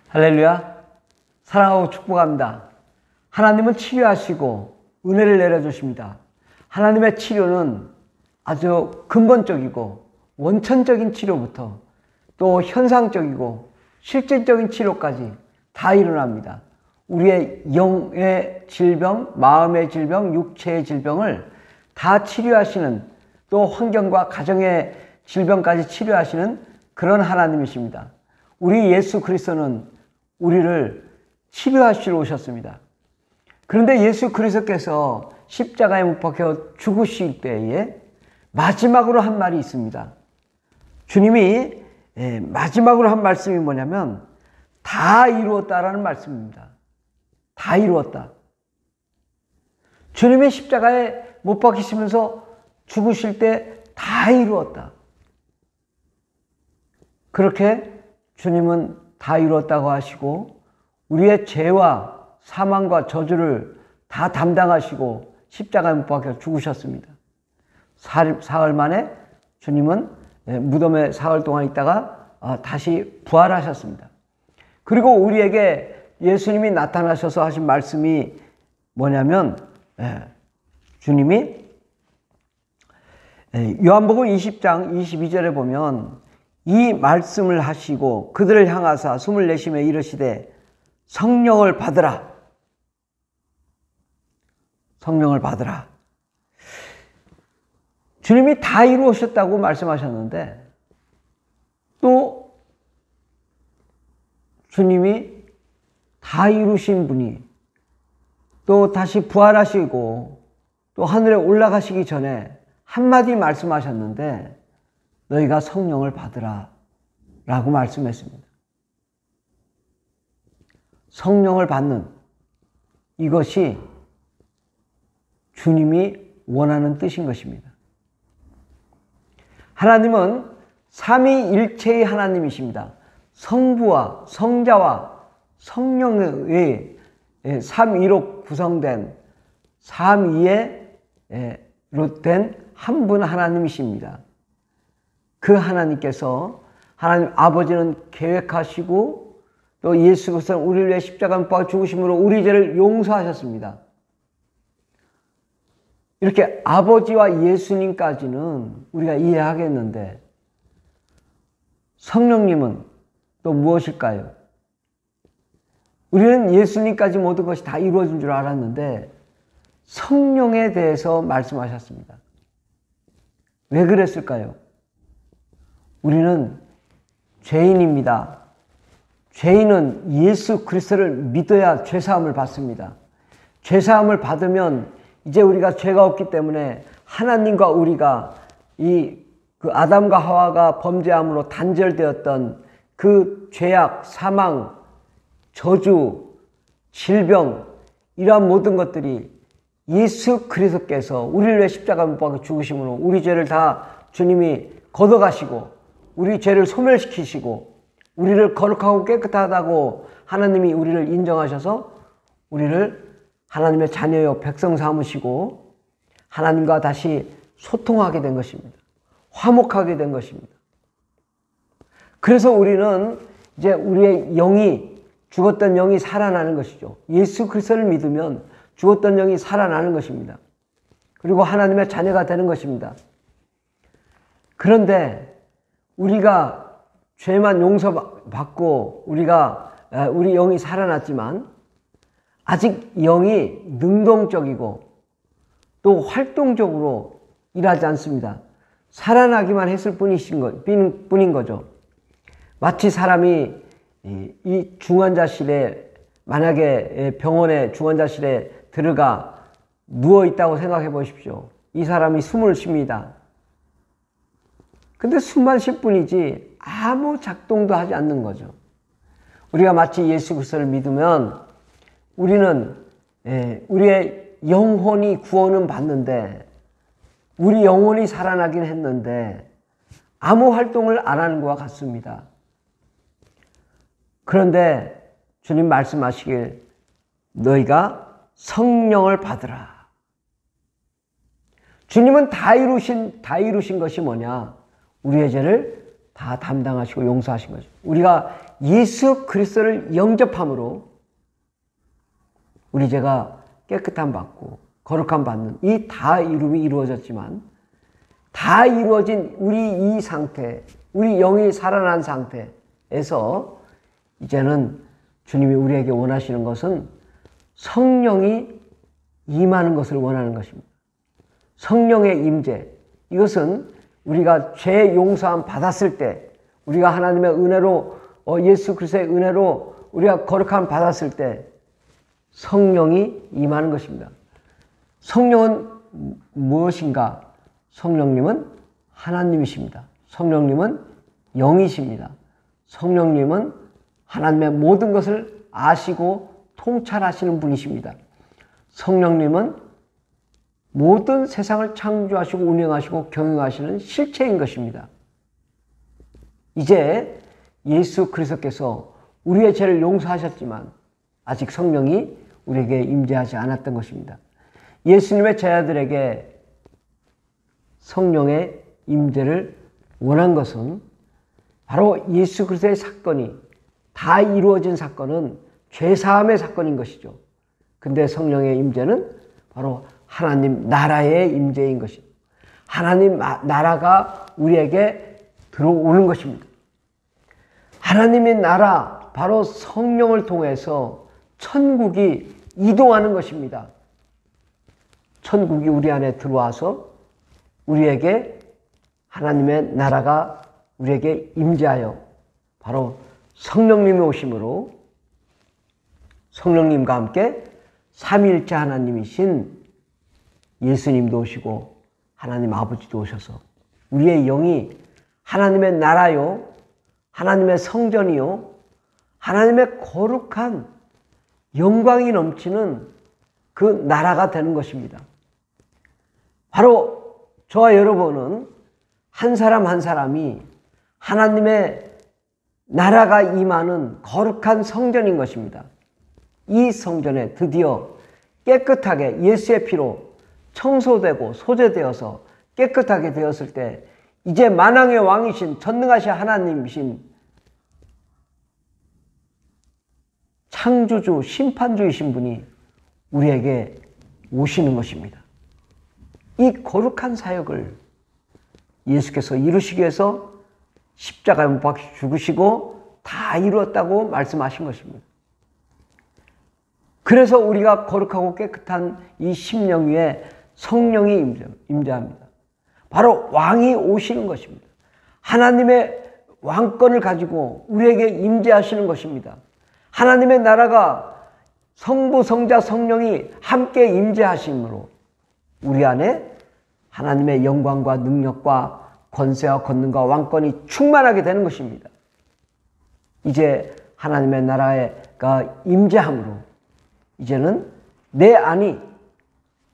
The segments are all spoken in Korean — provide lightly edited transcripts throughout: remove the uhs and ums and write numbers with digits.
할렐루야. 사랑하고 축복합니다. 하나님은 치료하시고 은혜를 내려주십니다. 하나님의 치료는 아주 근본적이고 원천적인 치료부터 또 현상적이고 실질적인 치료까지 다 일어납니다. 우리의 영의 질병, 마음의 질병, 육체의 질병을 다 치료하시는, 또 환경과 가정의 질병까지 치료하시는 그런 하나님이십니다. 우리 예수 그리스도는 우리를 치료하시러 오셨습니다. 그런데 예수 그리스도께서 십자가에 못 박혀 죽으실 때에 마지막으로 한 말이 있습니다. 주님이 마지막으로 한 말씀이 뭐냐면 다 이루었다라는 말씀입니다. 다 이루었다. 주님이 십자가에 못 박히시면서 죽으실 때 다 이루었다. 그렇게 주님은 다 이루었다고 하시고 우리의 죄와 사망과 저주를 다 담당하시고 십자가에 못 박혀 죽으셨습니다. 사흘 만에 주님은 무덤에 사흘 동안 있다가 다시 부활하셨습니다. 그리고 우리에게 예수님이 나타나셔서 하신 말씀이 뭐냐면 주님이 요한복음 20장 22절에 보면 이 말씀을 하시고 그들을 향하사 숨을 내쉬며 이르시되 성령을 받으라. 성령을 받으라. 주님이 다 이루셨다고 말씀하셨는데 또 주님이 다 이루신 분이 또 다시 부활하시고 또 하늘에 올라가시기 전에 한마디 말씀하셨는데 너희가 성령을 받으라 라고 말씀했습니다. 성령을 받는 이것이 주님이 원하는 뜻인 것입니다. 하나님은 삼위일체의 하나님이십니다. 성부와 성자와 성령의 삼위로 구성된 삼위로 된 한 분 하나님이십니다. 그 하나님께서 하나님 아버지는 계획하시고 또 예수 그리스도는 우리를 위해 십자가에 못 박혀 죽으심으로 우리 죄를 용서하셨습니다. 이렇게 아버지와 예수님까지는 우리가 이해하겠는데 성령님은 또 무엇일까요? 우리는 예수님까지 모든 것이 다 이루어진 줄 알았는데 성령에 대해서 말씀하셨습니다. 왜 그랬을까요? 우리는 죄인입니다. 죄인은 예수 그리스도를 믿어야 죄사함을 받습니다. 죄사함을 받으면 이제 우리가 죄가 없기 때문에 하나님과 우리가 그 아담과 하와가 범죄함으로 단절되었던 그 죄악, 사망, 저주, 질병 이러한 모든 것들이 예수 그리스도께서 우리를 위해 십자가에 못 박혀 죽으심으로 우리 죄를 다 주님이 걷어가시고 우리 죄를 소멸시키시고 우리를 거룩하고 깨끗하다고 하나님이 우리를 인정하셔서 우리를 하나님의 자녀요 백성 삼으시고 하나님과 다시 소통하게 된 것입니다. 화목하게 된 것입니다. 그래서 우리는 이제 우리의 영이 죽었던 영이 살아나는 것이죠. 예수 그리스도를 믿으면 죽었던 영이 살아나는 것입니다. 그리고 하나님의 자녀가 되는 것입니다. 그런데 우리가 죄만 용서받고 우리 영이 살아났지만 아직 영이 능동적이고 또 활동적으로 일하지 않습니다. 살아나기만 했을 뿐인 거죠. 마치 사람이 이 중환자실에 만약에 병원의 중환자실에 들어가 누워있다고 생각해 보십시오. 이 사람이 숨을 쉽니다. 근데 숨만 쉴 뿐이지 아무 작동도 하지 않는 거죠. 우리가 마치 예수 그리스도를 믿으면 우리는 우리의 영혼이 구원은 받는데 우리 영혼이 살아나긴 했는데 아무 활동을 안 하는 것과 같습니다. 그런데 주님 말씀하시길 너희가 성령을 받으라. 주님은 다 이루신 것이 뭐냐? 우리의 죄를 다 담당하시고 용서하신 거죠. 우리가 예수 그리스도를 영접함으로 우리 죄가 깨끗함 받고 거룩함 받는 이 다 이름이 이루어졌지만, 다 이루어진 우리 이 상태, 우리 영이 살아난 상태에서 이제는 주님이 우리에게 원하시는 것은 성령이 임하는 것을 원하는 것입니다. 성령의 임재, 이것은 우리가 죄 용서함 받았을 때, 우리가 하나님의 은혜로 예수 그리스도의 은혜로 우리가 거룩함 받았을 때 성령이 임하는 것입니다. 성령은 무엇인가? 성령님은 하나님이십니다. 성령님은 영이십니다. 성령님은 하나님의 모든 것을 아시고 통찰하시는 분이십니다. 성령님은 모든 세상을 창조하시고 운영하시고 경영하시는 실체인 것입니다. 이제 예수 그리스도께서 우리의 죄를 용서하셨지만 아직 성령이 우리에게 임재하지 않았던 것입니다. 예수님의 제자들에게 성령의 임재를 원한 것은 바로 예수 그리스도의 사건이 다 이루어진 사건은 죄사함의 사건인 것이죠. 근데 성령의 임재는 바로 하나님 나라의 임재인 것입니다. 하나님 나라가 우리에게 들어오는 것입니다. 하나님의 나라, 바로 성령을 통해서 천국이 이동하는 것입니다. 천국이 우리 안에 들어와서 우리에게 하나님의 나라가 우리에게 임재하여 바로 성령님이 오심으로 성령님과 함께 삼위일체 하나님이신 예수님도 오시고 하나님 아버지도 오셔서 우리의 영이 하나님의 나라요, 하나님의 성전이요, 하나님의 거룩한 영광이 넘치는 그 나라가 되는 것입니다. 바로 저와 여러분은 한 사람 한 사람이 하나님의 나라가 임하는 거룩한 성전인 것입니다. 이 성전에 드디어 깨끗하게 예수의 피로 청소되고 소재되어서 깨끗하게 되었을 때 이제 만왕의 왕이신 전능하신 하나님이신 창조주 심판주이신 분이 우리에게 오시는 것입니다. 이 거룩한 사역을 예수께서 이루시기 위해서 십자가에 못 박혀 죽으시고 다 이루었다고 말씀하신 것입니다. 그래서 우리가 거룩하고 깨끗한 이 심령 위에 성령이 임재합니다. 바로 왕이 오시는 것입니다. 하나님의 왕권을 가지고 우리에게 임재하시는 것입니다. 하나님의 나라가 성부, 성자, 성령이 함께 임재하심으로 우리 안에 하나님의 영광과 능력과 권세와 권능과 왕권이 충만하게 되는 것입니다. 이제 하나님의 나라가 임재함으로 이제는 내 안이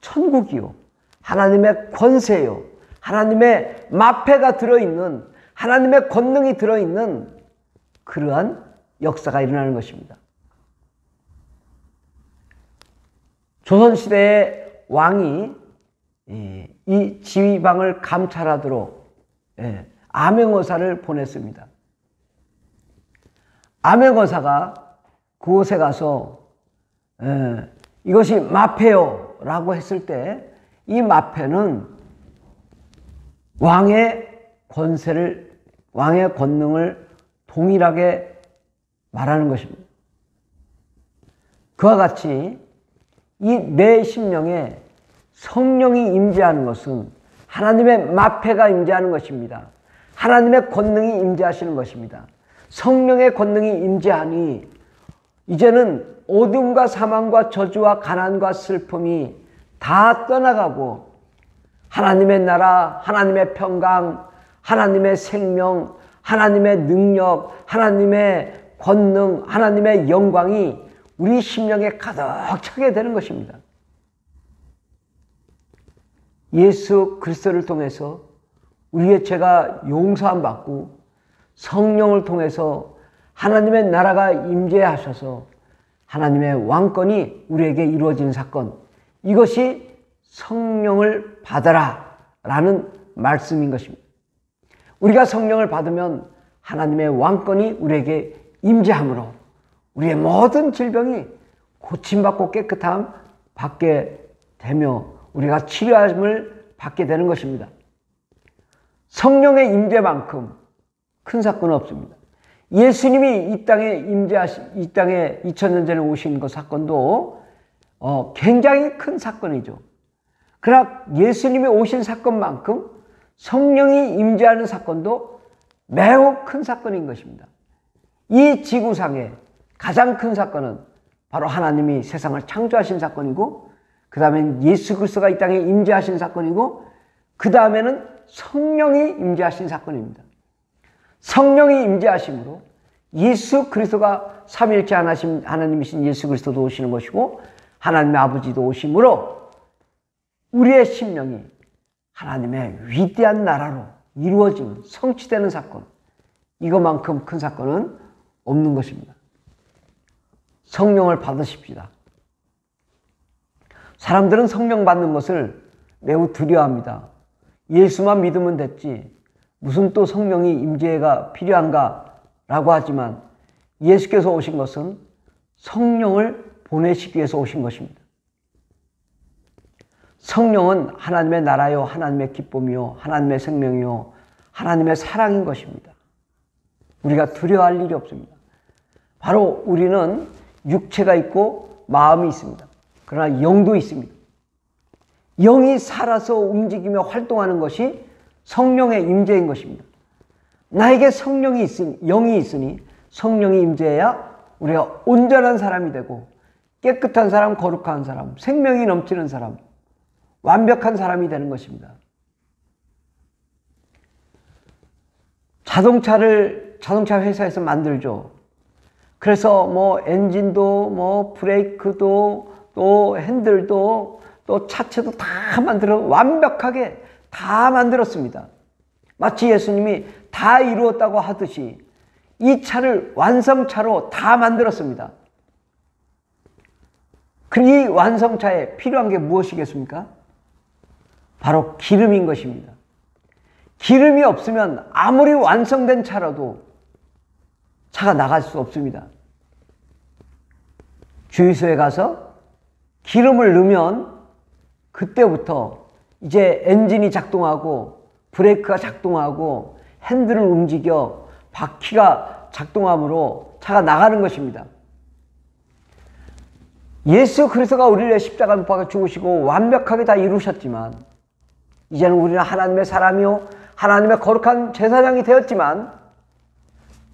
천국이요, 하나님의 권세요, 하나님의 마패가 들어있는, 하나님의 권능이 들어있는 그러한 역사가 일어나는 것입니다. 조선시대의 왕이 이 지휘방을 감찰하도록 암행어사를 보냈습니다. 암행어사가 그곳에 가서 이것이 마패요 라고 했을 때 이 마패는 왕의 권세를, 왕의 권능을 동일하게 말하는 것입니다. 그와 같이 이 내 심령에 성령이 임재하는 것은 하나님의 마패가 임재하는 것입니다. 하나님의 권능이 임재하시는 것입니다. 성령의 권능이 임재하니 이제는 어둠과 사망과 저주와 가난과 슬픔이 다 떠나가고 하나님의 나라, 하나님의 평강, 하나님의 생명, 하나님의 능력, 하나님의 권능, 하나님의 영광이 우리 심령에 가득 차게 되는 것입니다. 예수 그리스도를 통해서 우리의 죄가 용서함 받고 성령을 통해서 하나님의 나라가 임재하셔서 하나님의 왕권이 우리에게 이루어진 사건, 이것이 성령을 받아라 라는 말씀인 것입니다. 우리가 성령을 받으면 하나님의 왕권이 우리에게 임재함으로 우리의 모든 질병이 고침받고 깨끗함 받게 되며 우리가 치료함을 받게 되는 것입니다. 성령의 임재만큼 큰 사건은 없습니다. 예수님이 이 땅에 2000년 전에 오신 그 사건도 굉장히 큰 사건이죠. 그러나 예수님이 오신 사건만큼 성령이 임재하는 사건도 매우 큰 사건인 것입니다. 이 지구상에 가장 큰 사건은 바로 하나님이 세상을 창조하신 사건이고, 그 다음엔 예수 그리스도가 이 땅에 임재하신 사건이고, 그 다음에는 성령이 임재하신 사건입니다. 성령이 임재하심으로 예수 그리스도가 삼위일체 하나님이신 예수 그리스도도 오시는 것이고, 하나님의 아버지도 오심으로 우리의 심령이 하나님의 위대한 나라로 이루어지는, 성취되는 사건, 이것만큼 큰 사건은 없는 것입니다. 성령을 받으십시다. 사람들은 성령 받는 것을 매우 두려워합니다. 예수만 믿으면 됐지, 무슨 또 성령이 임재가 필요한가 라고 하지만, 예수께서 오신 것은 성령을 보내시기 위해서 오신 것입니다. 성령은 하나님의 나라요, 하나님의 기쁨이요, 하나님의 생명이요, 하나님의 사랑인 것입니다. 우리가 두려워할 일이 없습니다. 바로 우리는 육체가 있고 마음이 있습니다. 그러나 영도 있습니다. 영이 살아서 움직이며 활동하는 것이 성령의 임재인 것입니다. 나에게 영이 있으니 성령이 임재해야 우리가 온전한 사람이 되고, 깨끗한 사람, 거룩한 사람, 생명이 넘치는 사람, 완벽한 사람이 되는 것입니다. 자동차 회사에서 만들죠. 그래서 뭐 엔진도, 뭐 브레이크도, 또 핸들도, 또 차체도 다 완벽하게 다 만들었습니다. 마치 예수님이 다 이루었다고 하듯이 이 차를 완성차로 다 만들었습니다. 이 완성차에 필요한 게 무엇이겠습니까? 바로 기름인 것입니다. 기름이 없으면 아무리 완성된 차라도 차가 나갈 수 없습니다. 주유소에 가서 기름을 넣으면 그때부터 이제 엔진이 작동하고, 브레이크가 작동하고, 핸들을 움직여 바퀴가 작동함으로 차가 나가는 것입니다. 예수 그리스도가 우리를 위해 십자가 못 박아 죽으시고 완벽하게 다 이루셨지만, 이제는 우리는 하나님의 사람이요, 하나님의 거룩한 제사장이 되었지만,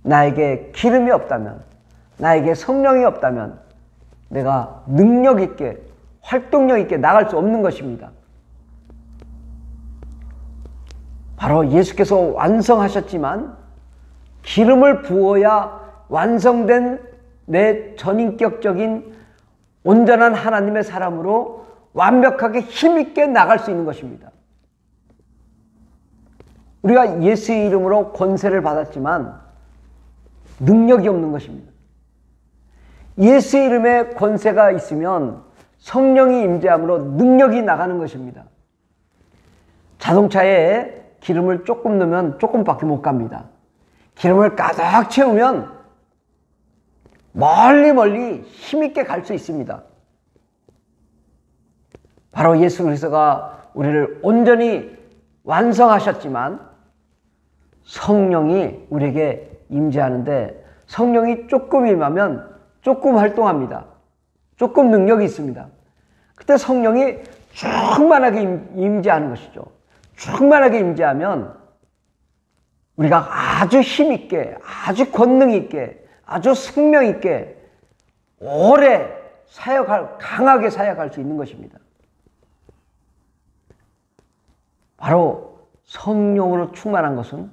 나에게 기름이 없다면, 나에게 성령이 없다면 내가 능력 있게, 활동력 있게 나갈 수 없는 것입니다. 바로 예수께서 완성하셨지만 기름을 부어야 완성된 내 전인격적인 온전한 하나님의 사람으로 완벽하게 힘있게 나갈 수 있는 것입니다. 우리가 예수의 이름으로 권세를 받았지만 능력이 없는 것입니다. 예수의 이름에 권세가 있으면 성령이 임재함으로 능력이 나가는 것입니다. 자동차에 기름을 조금 넣으면 조금밖에 못 갑니다. 기름을 가득 채우면 멀리 힘있게 갈 수 있습니다. 바로 예수 그리스도가 우리를 온전히 완성하셨지만 성령이 우리에게 임재하는데, 성령이 조금 임하면 조금 활동합니다. 조금 능력이 있습니다. 그때 성령이 충만하게 임재하는 것이죠. 충만하게 임재하면 우리가 아주 힘있게, 아주 권능 있게, 아주 생명 있게 오래 강하게 사역할 수 있는 것입니다. 바로 성령으로 충만한 것은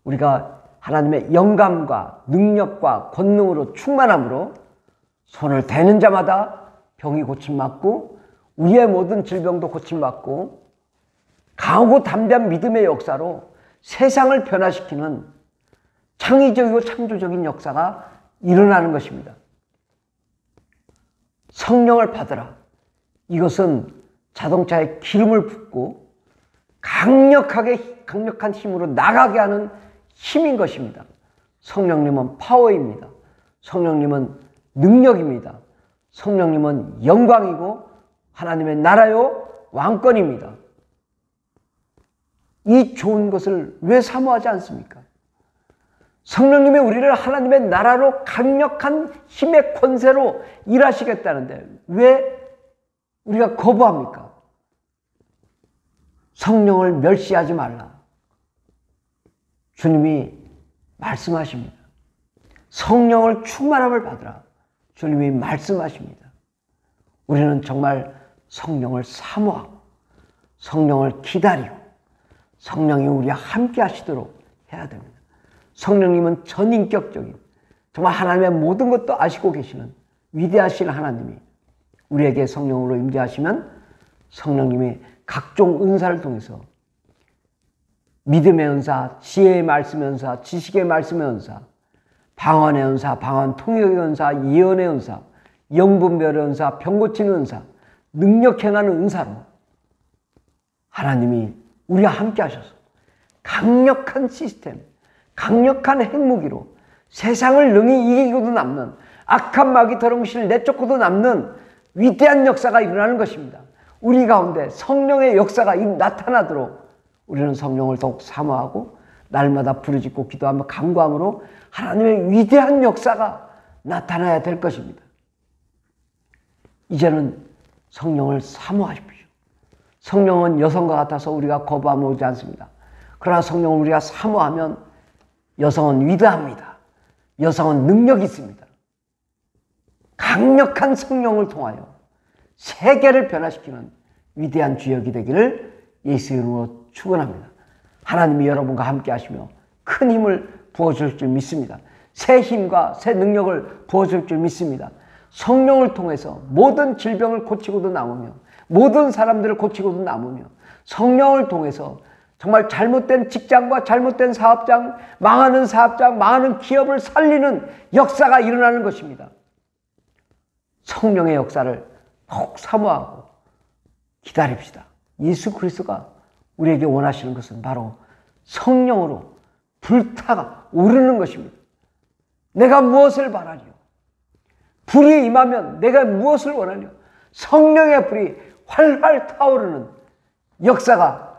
우리가 하나님의 영감과 능력과 권능으로 충만함으로 손을 대는 자마다 병이 고침받고, 우리의 모든 질병도 고침받고, 강하고 담대한 믿음의 역사로 세상을 변화시키는 창의적이고 창조적인 역사가 일어나는 것입니다. 성령을 받으라. 이것은 자동차에 기름을 붓고 강력한 힘으로 나가게 하는 힘인 것입니다. 성령님은 파워입니다. 성령님은 능력입니다. 성령님은 영광이고 하나님의 나라요 왕권입니다. 이 좋은 것을 왜 사모하지 않습니까? 성령님이 우리를 하나님의 나라로 강력한 힘의 권세로 일하시겠다는데 왜 우리가 거부합니까? 성령을 멸시하지 말라. 주님이 말씀하십니다. 성령을 충만함을 받으라. 주님이 말씀하십니다. 우리는 정말 성령을 사모하고 성령을 기다리고 성령이 우리와 함께 하시도록 해야 됩니다. 성령님은 전인격적인 정말 하나님의 모든 것도 아시고 계시는 위대하신 하나님이 우리에게 성령으로 임재하시면 성령님이 각종 은사를 통해서 믿음의 은사, 지혜의 말씀의 은사, 지식의 말씀의 은사, 방언의 은사, 방언 통역의 은사, 예언의 은사, 영분별의 은사, 병 고치는 은사, 능력 행하는 은사로 하나님이 우리와 함께 하셔서 강력한 시스템, 강력한 핵무기로 세상을 능히 이기고도 남는 악한 마귀 더러움실 내쫓고도 남는 위대한 역사가 일어나는 것입니다. 우리 가운데 성령의 역사가 나타나도록 우리는 성령을 더욱 사모하고 날마다 부르짖고 기도하며 간구함으로 하나님의 위대한 역사가 나타나야 될 것입니다. 이제는 성령을 사모하십시오. 성령은 여성과 같아서 우리가 거부하면 오지 않습니다. 그러나 성령을 우리가 사모하면 여성은 위대합니다. 여성은 능력이 있습니다. 강력한 성령을 통하여 세계를 변화시키는 위대한 주역이 되기를 예수 이름으로 축원합니다. 하나님이 여러분과 함께 하시며 큰 힘을 부어줄 줄 믿습니다. 새 힘과 새 능력을 부어줄 줄 믿습니다. 성령을 통해서 모든 질병을 고치고도 남으며 모든 사람들을 고치고도 남으며 성령을 통해서 정말 잘못된 직장과 잘못된 사업장, 망하는 기업을 살리는 역사가 일어나는 것입니다. 성령의 역사를 더욱 사모하고 기다립시다. 예수 그리스도가 우리에게 원하시는 것은 바로 성령으로 불타가 오르는 것입니다. 내가 무엇을 바라리요? 불이 임하면 내가 무엇을 원하리요? 성령의 불이 활활 타오르는 역사가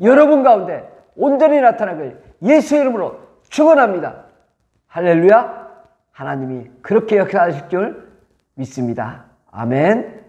여러분 가운데 온전히 나타나길 예수의 이름으로 축원합니다. 할렐루야. 하나님이 그렇게 역사하실 줄 믿습니다. 아멘.